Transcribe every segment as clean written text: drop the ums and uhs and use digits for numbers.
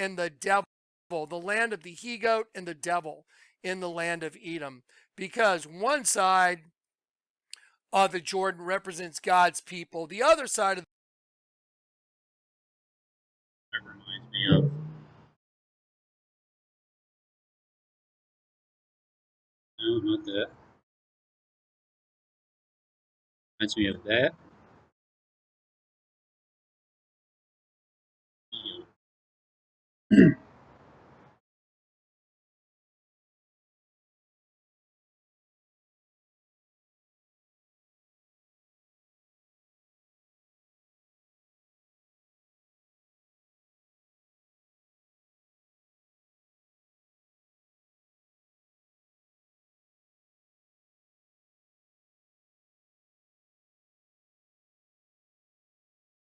and the devil, the land of the he goat and the devil in the land of Edom. Because one side of the Jordan represents God's people, the other side of That reminds me of. No, not that. Reminds me of that.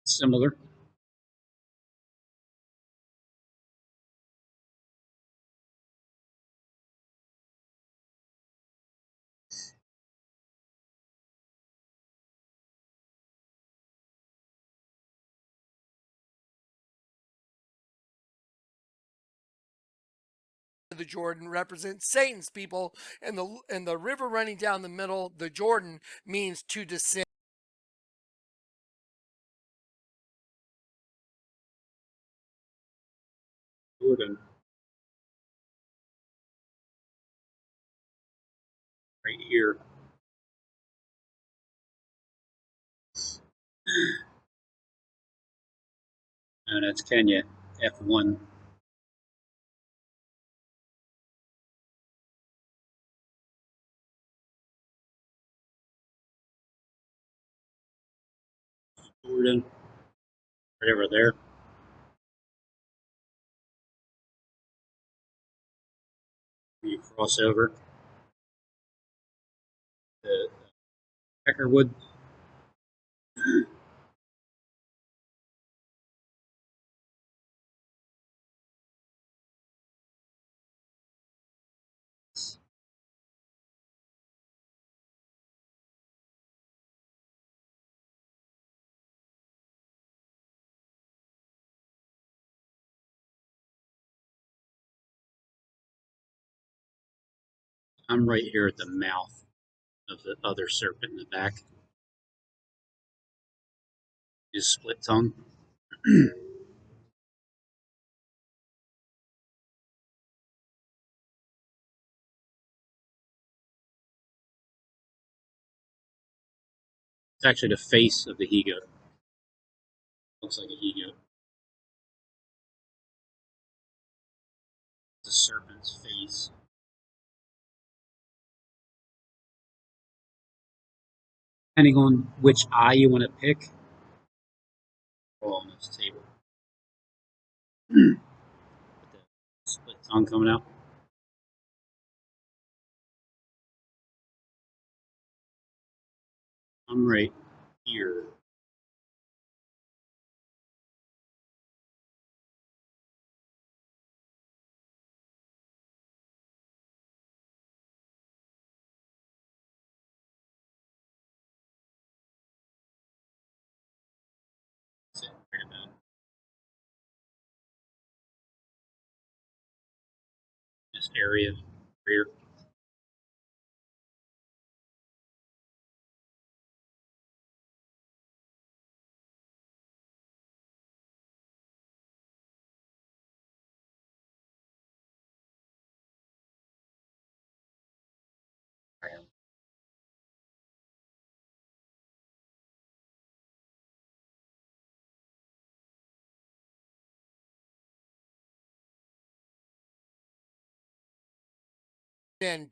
Similar. the Jordan represents Satan's people, and the river running down the middle, the Jordan, means to descend. Jordan. Right here. No, that's Kenya. F1. Jordan. Right over there. You cross over the Peckerwood. I'm right here at the mouth of the other serpent in the back. His split tongue. It's actually the face of the he goat. Looks like a he goat. The serpent's face. Depending on which eye you want to pick. All on this table. With the split tongue coming out. I'm right here. That's it, right about this area here.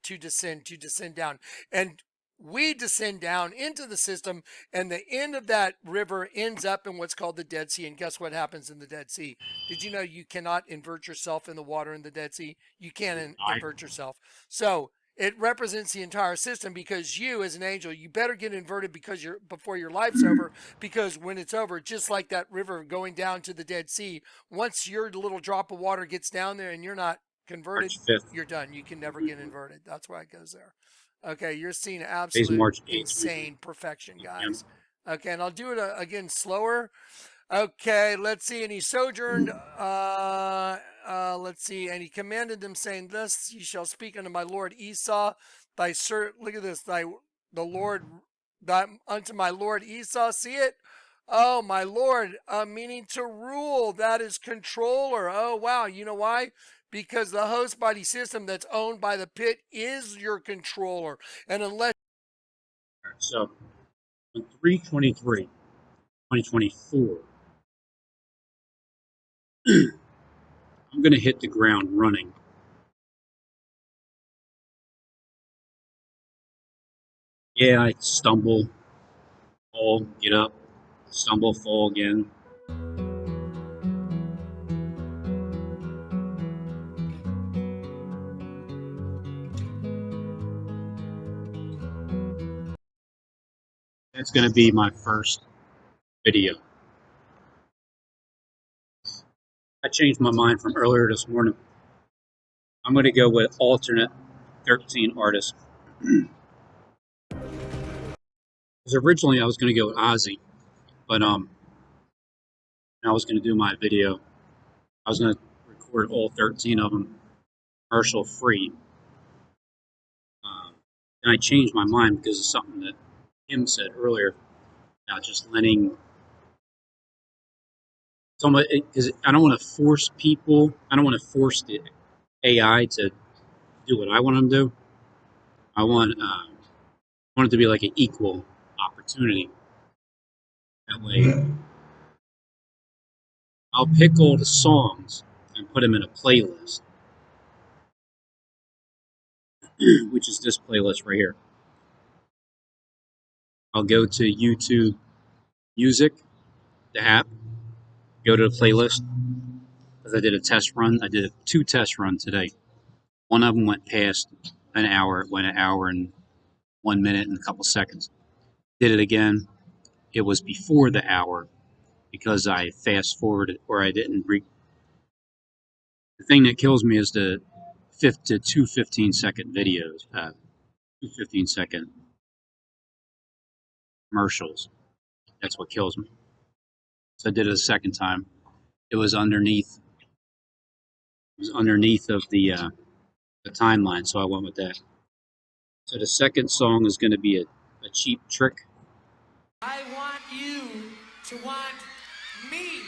To descend down. And we descend down into the system, and the end of that river ends up in what's called the Dead Sea. And guess what happens in the Dead Sea? Did you know you cannot invert yourself in the water in the Dead Sea? You can't I invert yourself. So it represents the entire system, because you as an angel, you better get inverted because you're before your life's over, because when it's over, just like that river going down to the Dead Sea, once your little drop of water gets down there and you're not converted, March 5th. you're done. You can never get inverted. That's why it goes there. Okay, you're seeing Today's absolute March 8th. insane perfection, 8 p.m. guys. Okay, and I'll do it again slower. Okay, let's see. And he sojourned let's see. And he commanded them, saying, "Thus ye shall speak unto my lord Esau, look at this, the Lord, unto my lord Esau. See it? Oh, my lord, meaning to rule. That is controller. Oh, wow. You know why? Because the host body system that's owned by the pit is your controller. And unless So on 3/23, 2024, I'm going to hit the ground running. Yeah, I stumble, fall, get up, stumble, fall again. That's going to be my first video. I changed my mind from earlier this morning. I'm going to go with alternate 13 artists. Because originally I was going to go with Ozzy, but I was going to do my video. I was going to record all 13 of them commercial free. And I changed my mind because of something that Kim said earlier about just letting. Because I don't want to force people. I don't want to force the AI to do what I want them to do. I want it to be like an equal opportunity. That way, I'll pick all the songs and put them in a playlist, which is this playlist right here. I'll go to YouTube Music, the app, go to the playlist. Because I did a test run. I did 2 test runs today. One of them went past an hour. It went an hour and 1 minute and a couple seconds. Did it again. It was before the hour because I fast forwarded or I didn't. The thing that kills me is the 2 15-second videos, 2 15-second commercials. That's what kills me. So I did it a second time. It was underneath. It was underneath of the timeline, so I went with that. So the second song is going to be a Cheap Trick. I want you to want me.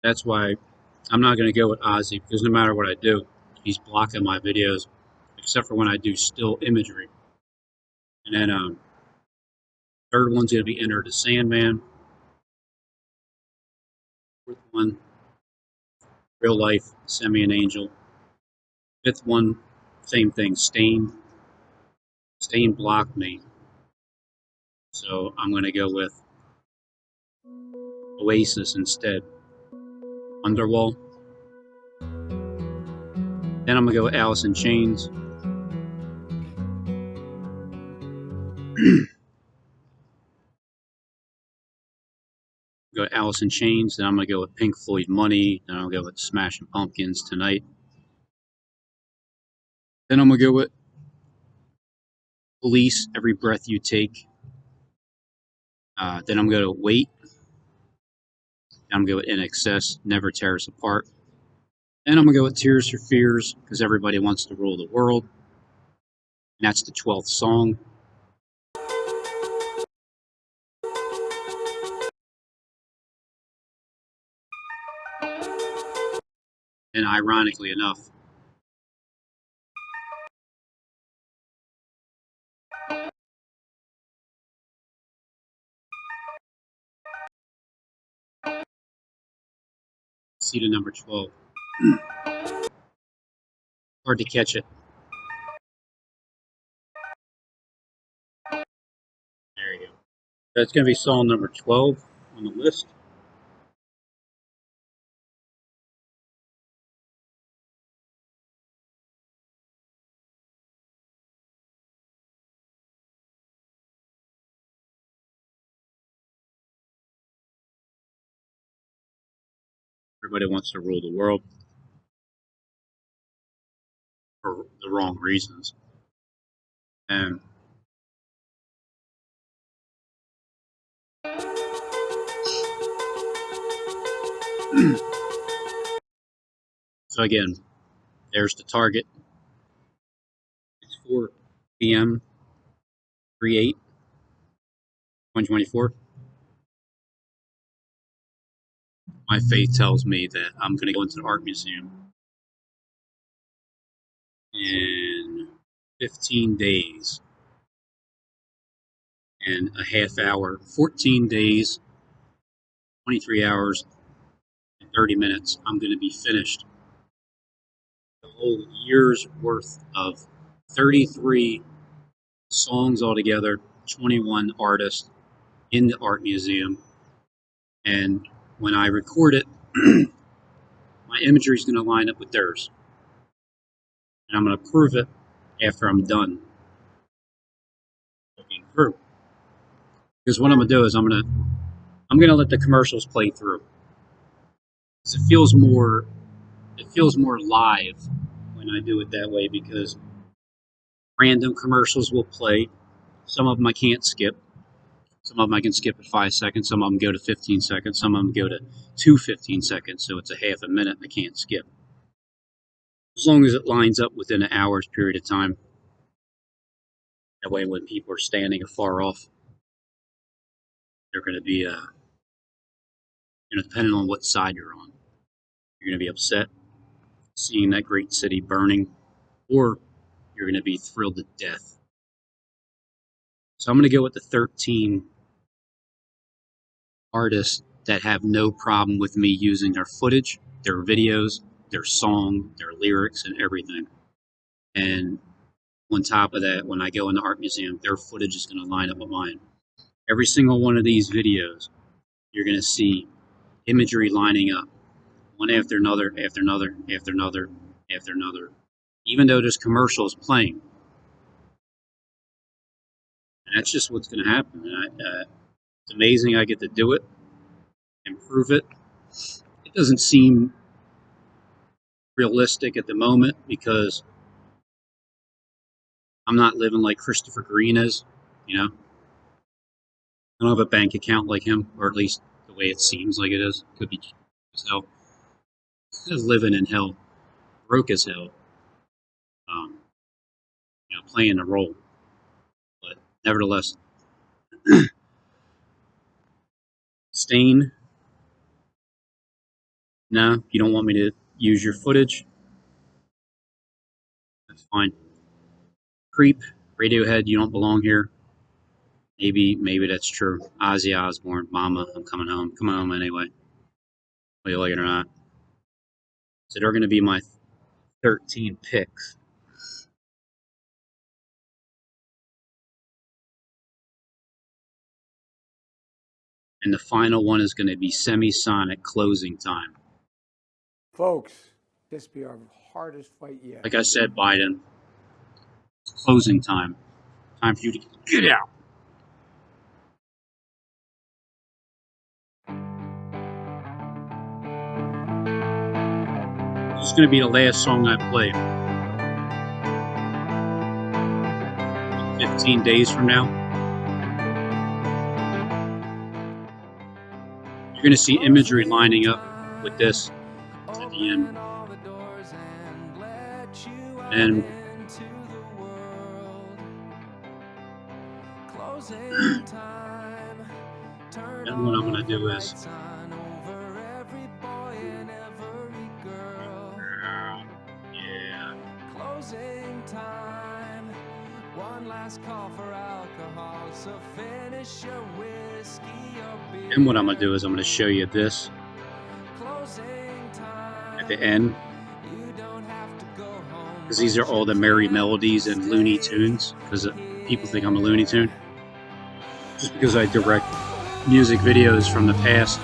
That's why I'm not going to go with Ozzy, because no matter what I do, he's blocking my videos, except for when I do still imagery. And then third one's going to be Enter the Sandman. Fourth one, Real Life, Send Me an Angel. Fifth one, same thing, Stain. Stain blocked me. So I'm going to go with Oasis instead. Underwall. Then I'm going to go with Alice in Chains. Go to Alice in Chains. Then I'm going to go with Pink Floyd Money. Then I'll go with Smashing Pumpkins Tonight. Then I'm going to go with Police, Every Breath You Take. Then I'm going to Wait. I'm going to go with In Excess, Never Tear Us Apart. Then I'm going to go with Tears for Fears, because everybody wants to rule the world. And that's the 12th song. And ironically enough, see the number 12. Hard to catch it. There you go. That's going to be song number 12 on the list. Everybody wants to rule the world for the wrong reasons. And So again, there's the target. It's 4 p.m. 3/8/2024. My faith tells me that I'm going to go into the art museum in 15 days and a half hour, 14 days, 23 hours, and 30 minutes. I'm going to be finished. The whole year's worth of 33 songs altogether, 21 artists in the art museum. And when I record it, my imagery is going to line up with theirs. And I'm going to prove it after I'm done looking through. Because what I'm going to do is I'm going to let the commercials play through. Because it feels more live when I do it that way, because random commercials will play. Some of them I can't skip. Some of them I can skip at 5 seconds. Some of them go to 15 seconds. Some of them go to 15 seconds. So it's a half a minute I can't skip. As long as it lines up within an hour's period of time. That way when people are standing afar off, they're going to be, depending on what side you're on, you're going to be upset seeing that great city burning, or you're going to be thrilled to death. So I'm going to go with the 13 artists that have no problem with me using their footage, their videos, their song, their lyrics, and everything. And on top of that, when I go in the art museum, their footage is going to line up with mine. Every single one of these videos, you're going to see imagery lining up, one after another, after another, after another, after another, even though there's commercials playing. And that's just what's going to happen. And it's amazing I get to do it and prove it. It doesn't seem realistic at the moment because I'm not living like Christopher Green is, you know. I don't have a bank account like him, or at least the way it seems like it is. Could be cheap as hell. Just living in hell, broke as hell. Playing a role, but nevertheless, Stain. No, you don't want me to use your footage. That's fine. Creep, Radiohead, you don't belong here. Maybe that's true. Ozzy Osbourne, Mama, I'm coming home. Coming home anyway, whether you like it or not. So they're going to be my 13 picks. And the final one is going to be Semisonic, Closing Time. Folks, this be our hardest fight yet. Like I said, Biden, closing time. Time for you to get out. This is going to be the last song I play. 15 days from now. You're going to see imagery lining up with this at the end. And then what I'm going to do is Closing time. One last call for alcohol. So finish your whiskey or beer. And what I'm going to do is I'm going to show you this at the end. Because these are all the merry melodies and Looney Tunes. Because people think I'm a Looney Tune. Just because I direct music videos from the past.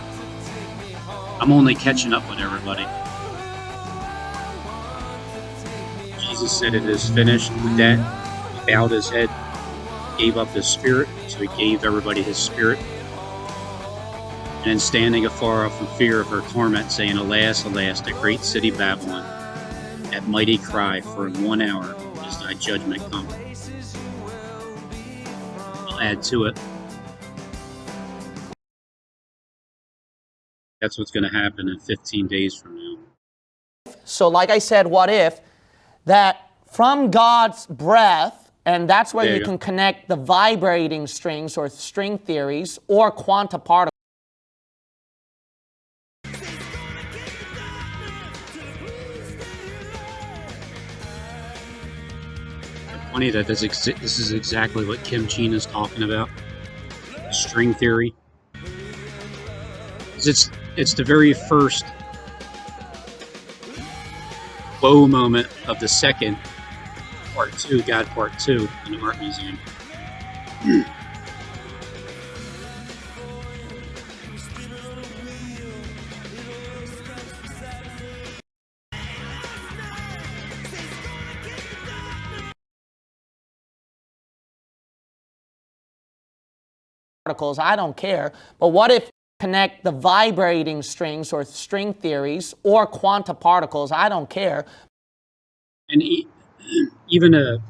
I'm only catching up with everybody. Jesus said it is finished. With that, he bowed his head, gave up his spirit, so he gave everybody his spirit. And standing afar off in fear of her torment, saying, Alas, alas, the great city Babylon, that mighty cry, for in 1 hour is thy judgment come. I'll add to it. That's what's going to happen in 15 days from now. So like I said, what if that from God's breath, and that's where There you you go. can connect the vibrating strings or string theories or quanta particles. Funny that this is exactly what Kim Cheen is talking about. String theory. It's the very first low moment of the second part 2, God Part 2 in the Art Museum. Particles, I don't care. But what if connect the vibrating strings or string theories or quanta particles? I don't care. And even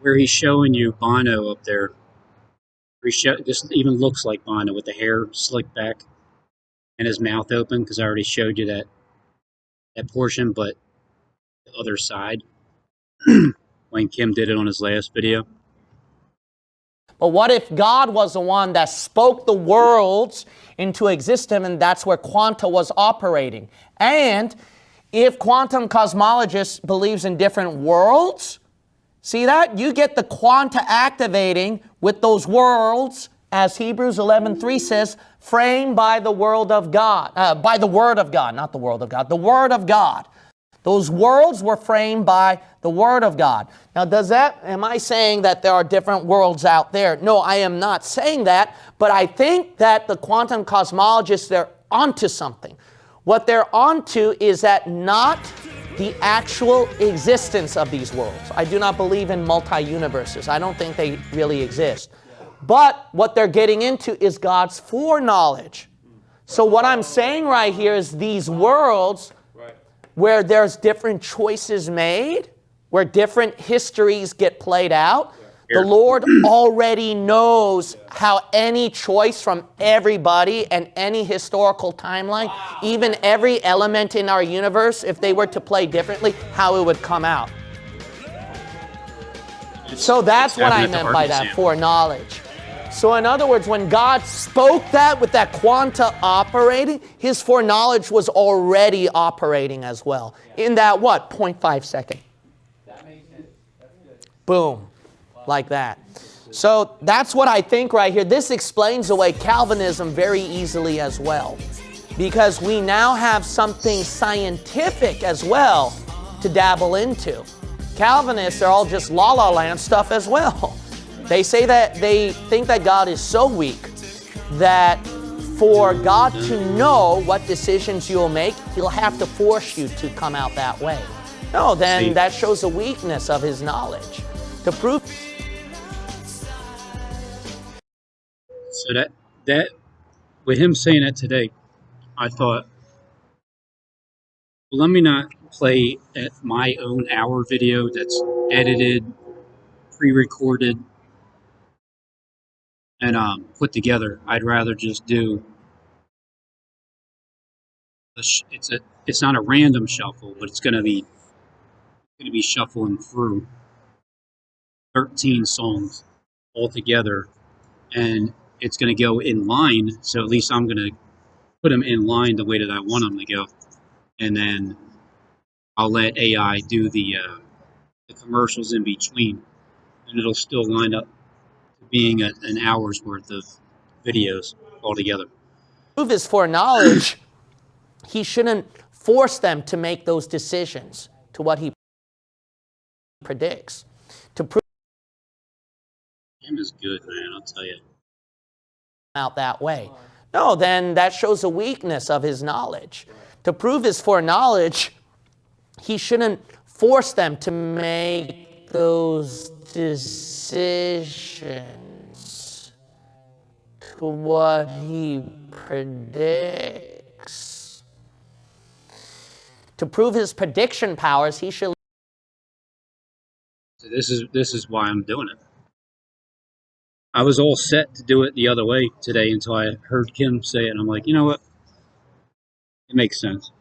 where he's showing you Bono up there, this even looks like Bono with the hair slicked back and his mouth open, because I already showed you that portion, but the other side when Kim did it on his last video. But what if God was the one that spoke the worlds into existence, and that's where quanta was operating? And if quantum cosmologists believes in different worlds, see that? You get the quanta activating with those worlds, as Hebrews 11:3 says, framed by the word of God, by the word of God, not the world of God, the word of God. Those worlds were framed by the Word of God. Now, am I saying that there are different worlds out there? No, I am not saying that, but I think that the quantum cosmologists, they're onto something. What they're onto is that not the actual existence of these worlds. I do not believe in multi-universes. I don't think they really exist. But what they're getting into is God's foreknowledge. So what I'm saying right here is these worlds where there's different choices made, where different histories get played out, the Lord already knows how any choice from everybody and any historical timeline, even every element in our universe, if they were to play differently, how it would come out. So that's what I meant by that foreknowledge. So in other words, when God spoke that with that quanta operating, his foreknowledge was already operating as well. In that what? 0.5 second. That makes sense. That's good. Boom. Like that. So that's what I think right here. This explains away Calvinism very easily as well. Because we now have something scientific as well to dabble into. Calvinists are all just la-la land stuff as well. They say that they think that God is so weak that for God to know what decisions you'll make, he'll have to force you to come out that way. No, then that shows a weakness of his knowledge. To prove. So that with him saying that today, I thought, well, let me not play at my own hour video that's edited, pre-recorded, and put together. I'd rather just do it's not a random shuffle, but it's going to be shuffling through 13 songs all together, and it's going to go in line. So at least I'm going to put them in line the way that I want them to go, and then I'll let AI do the commercials in between, and it'll still line up to being an hour's worth of videos altogether. Prove his foreknowledge, he shouldn't force them to make those decisions to what he predicts. To prove Him is good, man, I'll tell you. Out that way. No, then that shows a weakness of his knowledge. To prove his foreknowledge, he shouldn't force them to make those decisions to what he predicts. To prove his prediction powers, he should. So this is why I'm doing it. I was all set to do it the other way today until I heard Kim say it, and I'm like, you know what? It makes sense.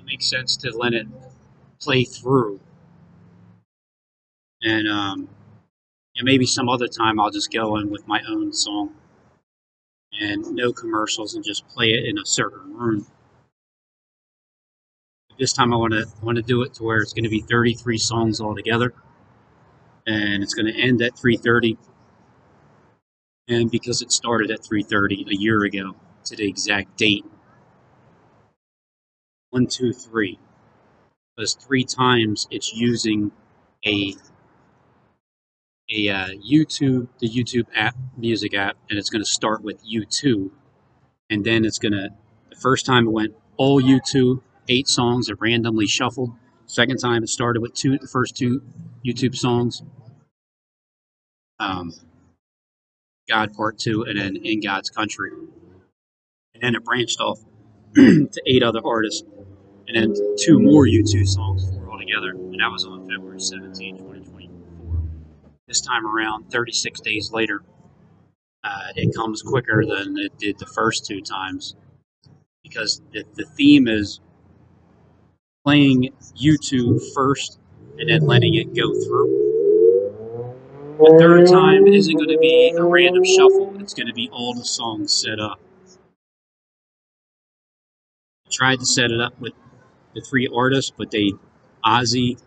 makes sense to let it play through. And maybe some other time I'll just go in with my own song and no commercials and just play it in a certain room. This time I want to do it to where it's going to be 33 songs altogether, and it's going to end at 3:30. And because it started at 3:30 a year ago to the exact date, 1, 2, 3, because 3 times it's using the YouTube app, music app, and it's going to start with U2, and then the first time it went all U2, 8 songs are randomly shuffled. Second time it started with the first 2 YouTube songs, God Part 2, and then In God's Country. And then it branched off to 8 other artists, and then 2 more U2 songs altogether, and that was on February 17, 2024. This time around, 36 days later, it comes quicker than it did the first 2 times, because the theme is playing U2 first and then letting it go through. The third time isn't going to be a random shuffle. It's going to be all the songs set up. I tried to set it up with the 3 artists, but Ozzy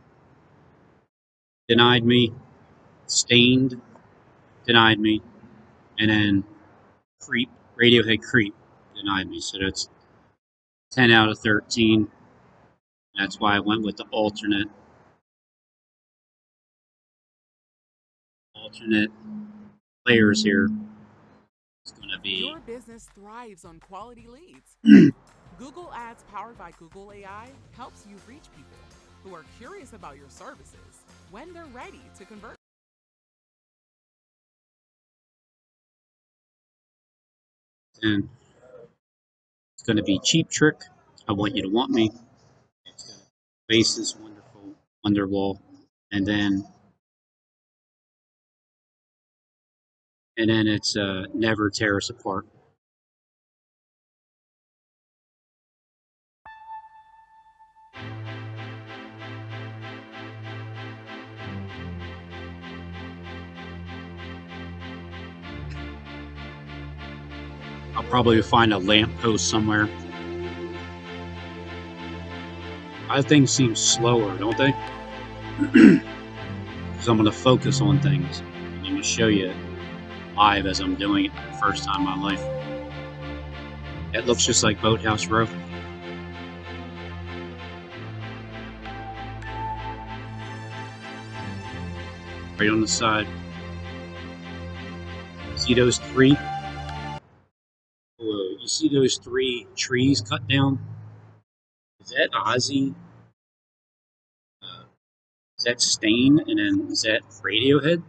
denied me, Stained denied me, and then Radiohead Creep denied me. So that's 10 out of 13. That's why I went with the alternate players here. It's going to be Your business thrives on quality leads. Google Ads powered by Google AI helps you reach people who are curious about your services when they're ready to convert. and it's going to be Cheap Trick, I Want You to Want Me. It's going to be Oasis, Wonderful, Wonderwall, and then it's Never Tear Us Apart. I'll probably find a lamppost somewhere. Other things seem slower, don't they? Because I'm going to focus on things. I'm going to show you live as I'm doing it for the first time in my life. It looks just like Boathouse Row. Right on the side. See those 3? Whoa, you see those 3 trees cut down? Is that Ozzy? Is that Stain? And then is that Radiohead?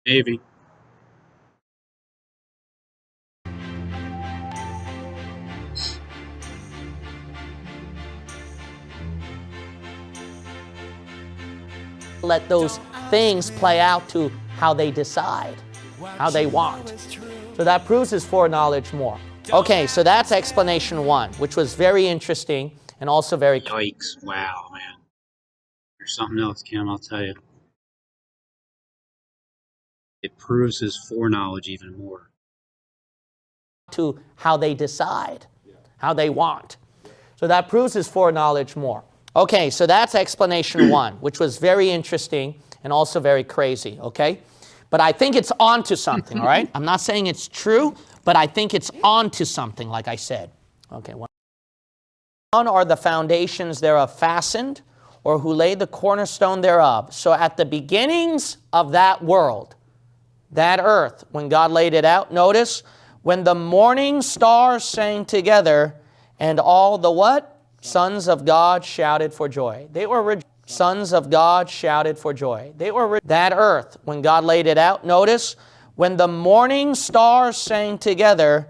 Maybe. Let those things play out to how they decide, how they want. So that proves his foreknowledge more. Okay, so that's explanation 1, which was very interesting and also very... Yikes. Wow, man. There's something else, Kim, I'll tell you. It proves his foreknowledge even more. To how they decide, how they want. So that proves his foreknowledge more. Okay, so that's explanation 1, which was very interesting and also very crazy, okay? But I think it's onto something, all right? I'm not saying it's true, but I think it's onto something, like I said. Okay, one are the foundations thereof fastened, or who laid the cornerstone thereof. So at the beginnings of that world, that earth, when God laid it out, notice, when the morning stars sang together, and all the what? Sons of God shouted for joy. They were sons of God shouted for joy. They were that earth, when God laid it out, notice, when the morning stars sang together,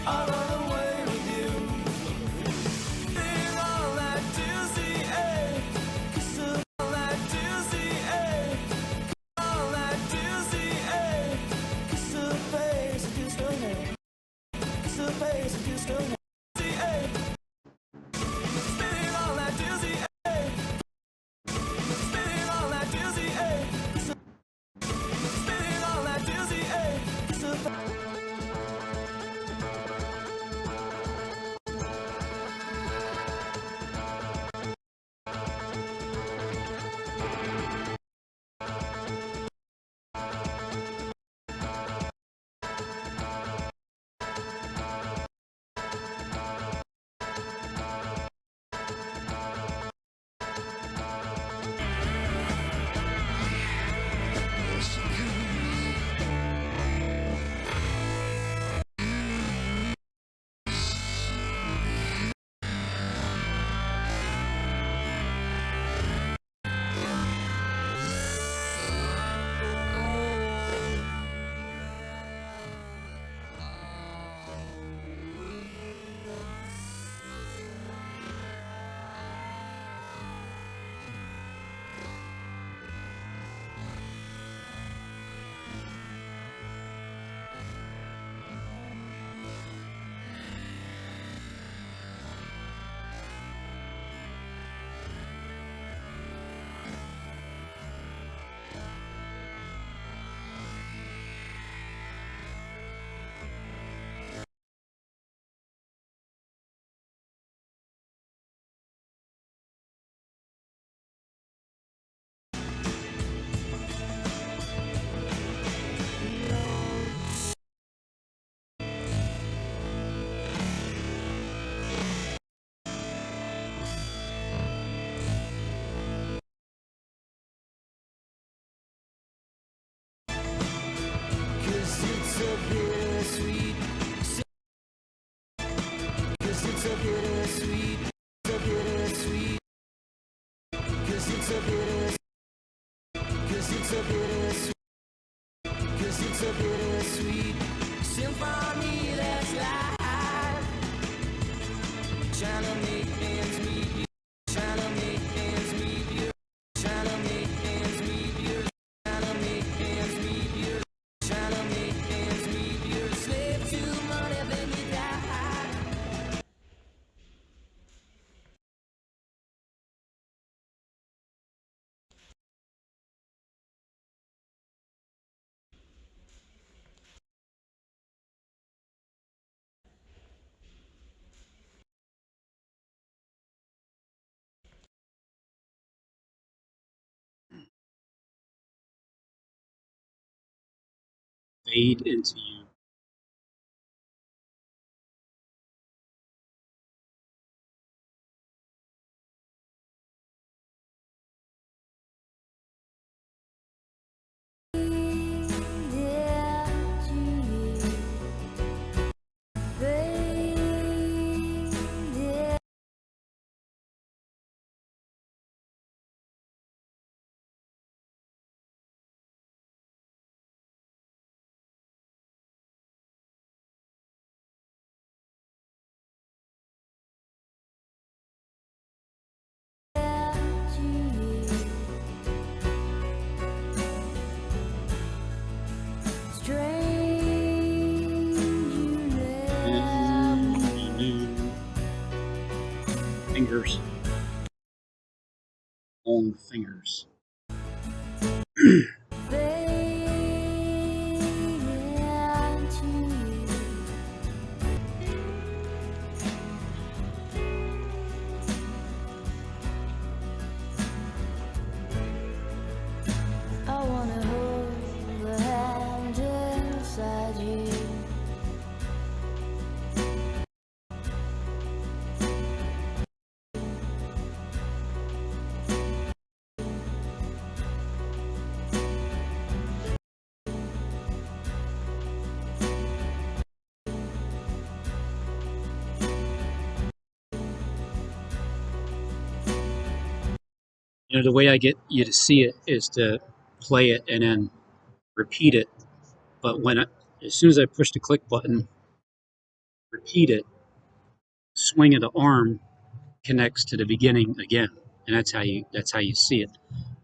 I'll run away with you. Sing all that juicy, eh? Kiss of all that juicy, eh? All that juicy, eh? Kiss her face and kiss her neck. Kiss her face and kiss her neck. Eh? Spinning all that juicy, eh? Spinning all that juicy, eh? Spinning all that juicy, eh? Kiss her face. Cause it's a bittersweet. Cause it's a bittersweet. It's a bittersweet. Cause it's a bittersweet. Cause it's a bittersweet. Cause it's a bittersweet symphony that's live. Trying to make ends meet. Trying to make ends meet. Trying to make ends meet. Trying to make ends meet. Trying to make ends meet. You're a slave to money, then you die. Fade into you. Fingers. Long fingers. I wanna hold the hand inside you. You know, the way I get you to see it is to play it and then repeat it. But as soon as I push the click button, repeat it, swing of the arm connects to the beginning again, and that's how you see it,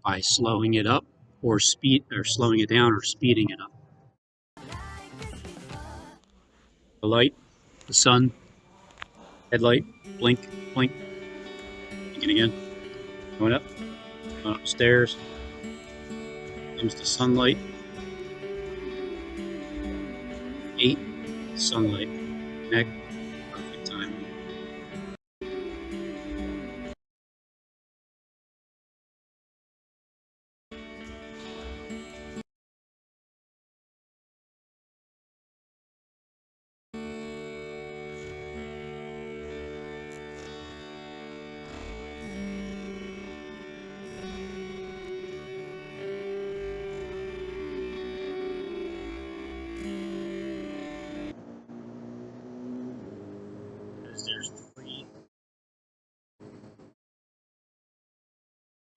by slowing it up or slowing it down or speeding it up. The light, the sun, headlight, blink, blink, blinking again, going upstairs, comes the sunlight, 8, sunlight, connect, perfect time. There's 3,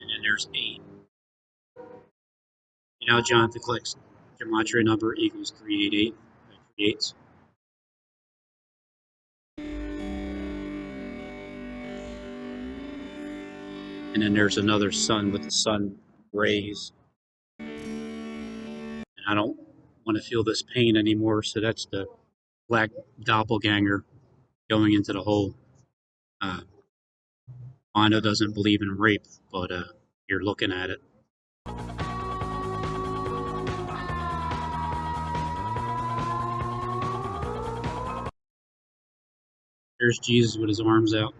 and then there's 8. You know, Jonathan clicks gematria number equals 388. That creates. And then there's another sun with the sun rays. And I don't want to feel this pain anymore, so that's the black doppelganger going into the hole. Wanda doesn't believe in rape, but you're looking at it. There's Jesus with his arms out.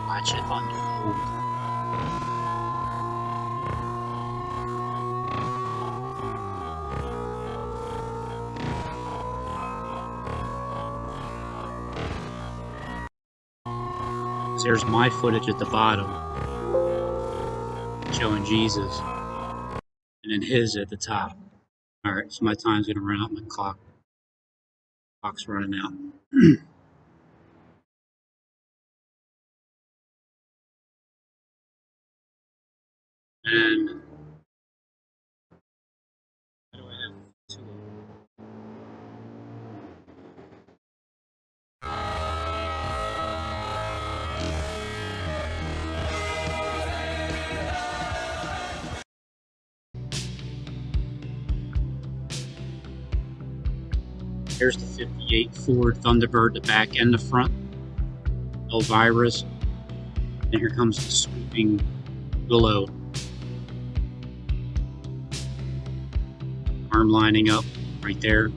Watch it unfold. There's my footage at the bottom showing Jesus, and then his at the top. Alright, so my time's gonna run out, my clock's running out. And how do I have 2 of them? Here's the 58 Ford Thunderbird, the back and the front. Elvira's. And here comes the swooping Willow. Arm lining up right there.